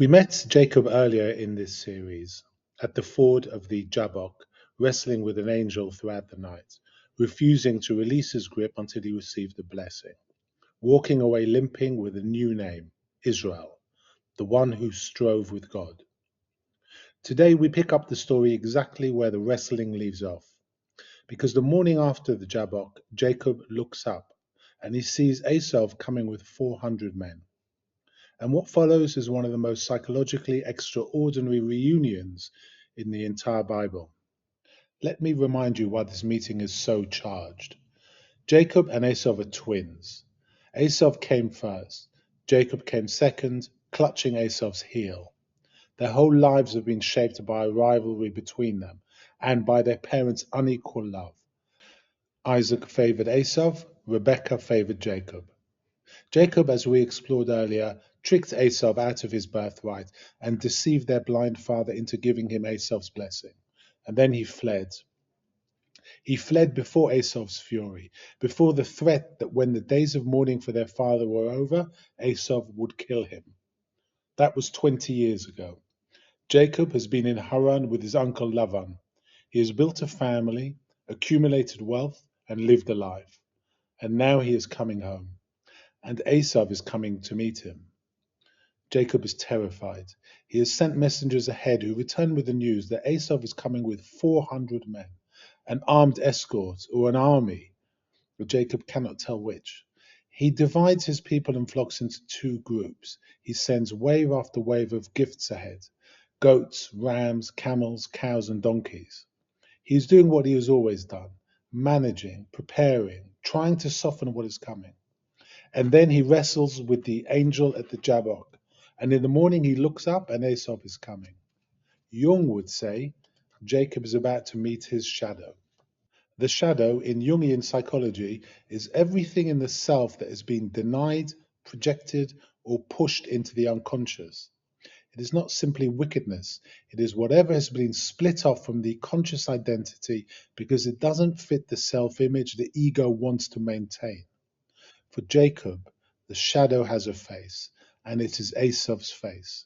We met Jacob earlier in this series at the ford of the Jabbok, wrestling with an angel throughout the night, refusing to release his grip until he received the blessing, walking away limping with a new name, Israel, the one who strove with God. Today we pick up the story exactly where the wrestling leaves off, because the morning after the Jabbok, Jacob looks up and he sees Esau coming with 400 men. And what follows is one of the most psychologically extraordinary reunions in the entire Bible. Let me remind you why this meeting is so charged. Jacob and Esau are twins. Esau came first. Jacob came second, clutching Esau's heel. Their whole lives have been shaped by a rivalry between them and by their parents' unequal love. Isaac favored Esau, Rebekah favored Jacob. Jacob, as we explored earlier, tricked Esau out of his birthright and deceived their blind father into giving him Esau's blessing. And then he fled. He fled before Esau's fury, before the threat that when the days of mourning for their father were over, Esau would kill him. That was 20 years ago. Jacob has been in Haran with his uncle Lavan. He has built a family, accumulated wealth, and lived a life. And now he is coming home. And Esau is coming to meet him. Jacob is terrified. He has sent messengers ahead who return with the news that Esau is coming with 400 men, an armed escort or an army, but Jacob cannot tell which. He divides his people and flocks into two groups. He sends wave after wave of gifts ahead: goats, rams, camels, cows, and donkeys. He is doing what he has always done: managing, preparing, trying to soften what is coming. And then he wrestles with the angel at the Jabbok. And in the morning he looks up and Esau is coming. Jung would say Jacob is about to meet his shadow. The shadow in Jungian psychology is everything in the self that has been denied, projected, or pushed into the unconscious. It is not simply wickedness. It is whatever has been split off from the conscious identity because it doesn't fit the self-image the ego wants to maintain. For Jacob, the shadow has a face, and it is Esau's face.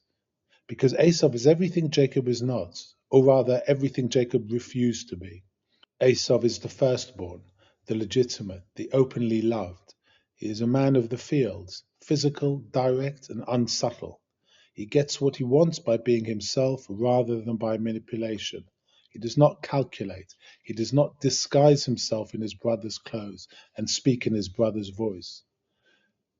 Because Esau is everything Jacob is not, or rather everything Jacob refused to be. Esau is the firstborn, the legitimate, the openly loved. He is a man of the fields, physical, direct, and unsubtle. He gets what he wants by being himself rather than by manipulation. He does not calculate. He does not disguise himself in his brother's clothes and speak in his brother's voice.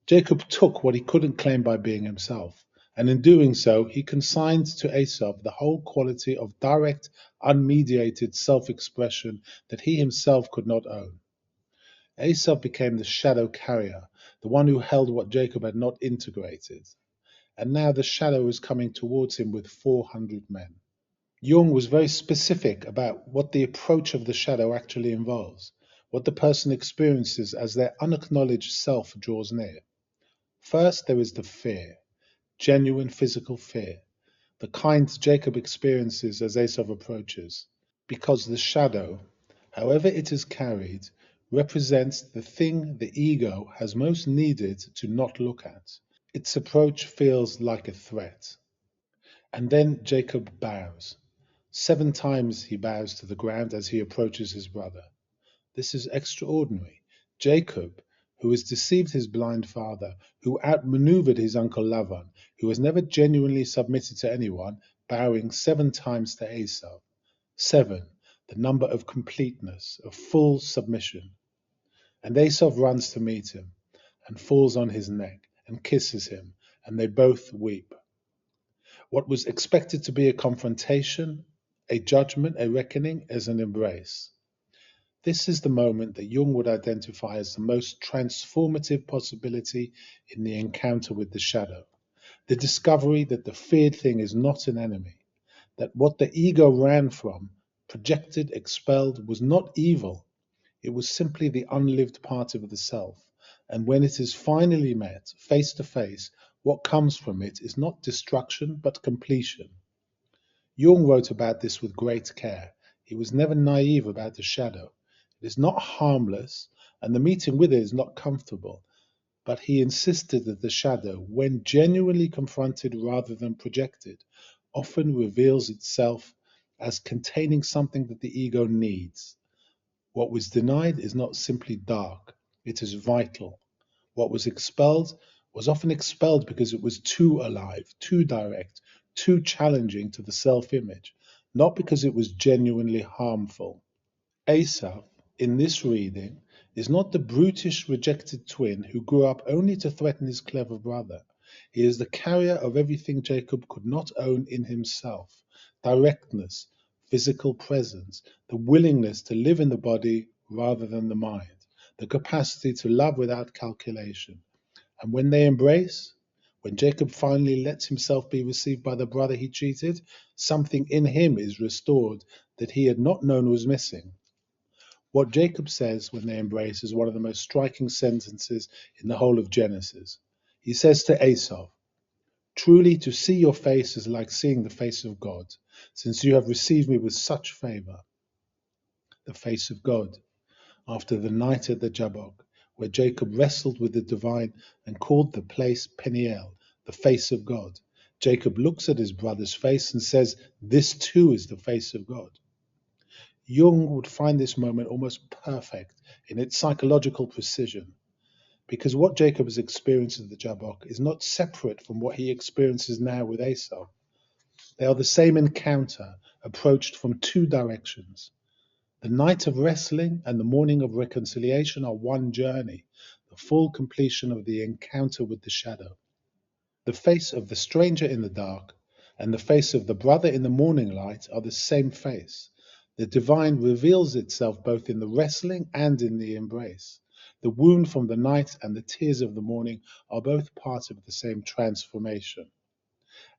Jacob took what he couldn't claim by being himself, and in doing so, he consigned to Esau the whole quality of direct, unmediated self-expression that he himself could not own. Esau became the shadow carrier, the one who held what Jacob had not integrated. And now the shadow is coming towards him with 400 men. Jung was very specific about what the approach of the shadow actually involves, what the person experiences as their unacknowledged self draws near. First, there is the fear, genuine physical fear, the kind Jacob experiences as Esau approaches, because the shadow, however it is carried, represents the thing the ego has most needed to not look at. Its approach feels like a threat. And then Jacob bows. 7 times he bows to the ground as he approaches his brother. This is extraordinary. Jacob, who has deceived his blind father, who outmaneuvered his uncle Lavan, who has never genuinely submitted to anyone, bowing 7 times to Esau. 7, the number of completeness, of full submission. And Esau runs to meet him, and falls on his neck, and kisses him, and they both weep. What was expected to be a confrontation, a judgment, a reckoning, is an embrace. This is the moment that Jung would identify as the most transformative possibility in the encounter with the shadow. The discovery that the feared thing is not an enemy, that what the ego ran from, projected, expelled, was not evil. It was simply the unlived part of the self. And when it is finally met, face to face, what comes from it is not destruction, but completion. Jung wrote about this with great care. He was never naive about the shadow. It is not harmless, and the meeting with it is not comfortable. but he insisted that the shadow, when genuinely confronted rather than projected, often reveals itself as containing something that the ego needs. What was denied is not simply dark, it is vital. What was expelled was often expelled because it was too alive, too direct, too challenging to the self image, not because it was genuinely harmful. Esau, in this reading, is not the brutish rejected twin who grew up only to threaten his clever brother. He is the carrier of everything Jacob could not own in himself: directness, physical presence, the willingness to live in the body rather than the mind, the capacity to love without calculation. And when they embrace, when Jacob finally lets himself be received by the brother he cheated, something in him is restored that he had not known was missing. What Jacob says when they embrace is one of the most striking sentences in the whole of Genesis. He says to Esau, "Truly to see your face is like seeing the face of God, since you have received me with such favor." The face of God. After the night at the Jabbok, where Jacob wrestled with the divine and called the place Peniel, the face of God, Jacob looks at his brother's face and says, "This too is the face of God." Jung would find this moment almost perfect in its psychological precision, because what Jacob has experienced at the Jabbok is not separate from what he experiences now with Esau. They are the same encounter, approached from two directions. The night of wrestling and the morning of reconciliation are one journey, the full completion of the encounter with the shadow. The face of the stranger in the dark and the face of the brother in the morning light are the same face. The divine reveals itself both in the wrestling and in the embrace. The wound from the night and the tears of the morning are both part of the same transformation.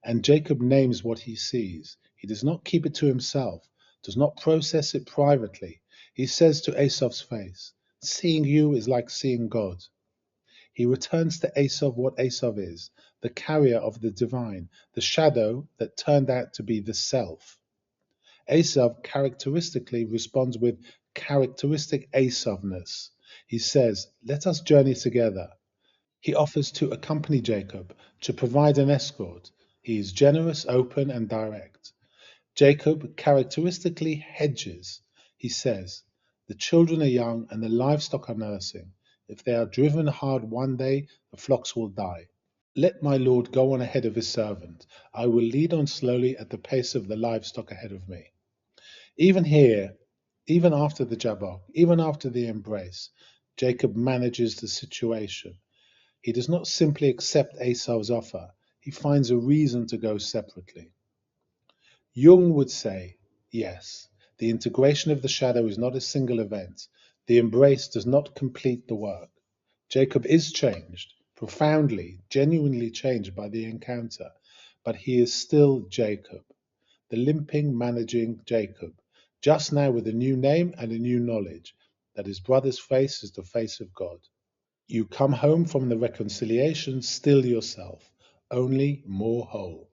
And Jacob names what he sees. He does not keep it to himself, does not process it privately. He says to Esau's face, "Seeing you is like seeing God." He returns to Esau what Esau is, the carrier of the divine, the shadow that turned out to be the self. Esau characteristically responds with characteristic Esawness. He says, "Let us journey together." He offers to accompany Jacob, to provide an escort. He is generous, open, and direct. Jacob characteristically hedges. He says, "The children are young and the livestock are nursing. If they are driven hard one day, the flocks will die. Let my Lord go on ahead of his servant. I will lead on slowly at the pace of the livestock ahead of me." Even here, even after the Jabbok, even after the embrace, Jacob manages the situation. He does not simply accept Esau's offer. He finds a reason to go separately. Jung would say, yes, the integration of the shadow is not a single event. The embrace does not complete the work. Jacob is changed, profoundly, genuinely changed by the encounter, but he is still Jacob, the limping, managing Jacob, just now with a new name and a new knowledge that his brother's face is the face of God. You come home from the reconciliation still yourself, only more whole.